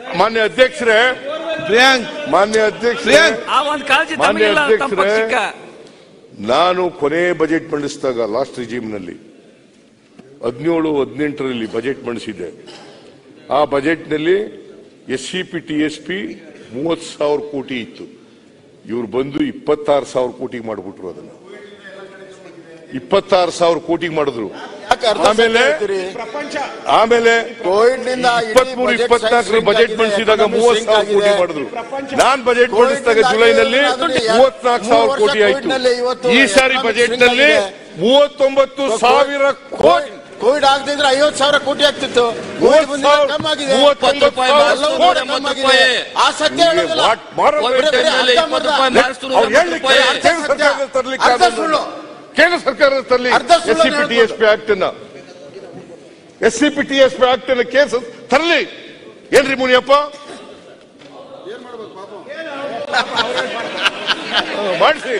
ಮಾನ್ಯ ಅಧ್ಯಕ್ಷರೇ, ಮಾನ್ಯ ಅಧ್ಯಕ್ಷರೇ, ನಾನು ಕೊನೆ ಬಜೆಟ್ ಮಂಡಿಸಿದಾಗ ಲಾಸ್ಟ್ ರಿಜಿಮ್ ನಲ್ಲಿ 17-18ರಲ್ಲಿ ಬಜೆಟ್ ಮಂಡಿಸಿದ್ದೆ. ಆ ಬಜೆಟ್ ನಲ್ಲಿ SCP TSP 30,000 ಕೋಟಿ ಇತ್ತು. ಇವರು ಬಂದು 26,000 ಕೋಟಿಗೆ ಮಾಡಿಬಿಟ್ರು. ಅದನ್ನ 26,000 ಕೋಟಿಗೆ ಮಾಡಿದ್ರು. ಆಮೇಲೆ 23-24 ಬಜೆಟ್ ಮಂಡಿಸಿದಾಗ 30,000 ಕೋಟಿ ಮಾಡಿದ್ರು. ನಾನ್ ಬಜೆಟ್ ಮಂಡಿಸಿದಾಗ ಜುಲೈನಲ್ಲಿ 34,000 ಕೋಟಿ ಆಯ್ತು. ಈ ಸಾರಿ ಬಜೆಟ್ ನಲ್ಲಿ 39,000 ಕೋಟಿ. ಕೋವಿಡ್ ಆಗದಿದ್ರೆ 50,000 ಕೋಟಿ ಆಗ್ತಿತ್ತು. ಕೇಂದ್ರ ಸರ್ಕಾರ ತರಲಿ SCP TSP ಆಕ್ಟ್ ಅನ್ನ, SCP TSP ಆಕ್ಟ್ ಅನ್ನ ಕೇಸ್ ತರಲಿ. ಏನ್ರಿ ಮುನಿಯಪ್ಪ ಮಾಡಿಸಿ.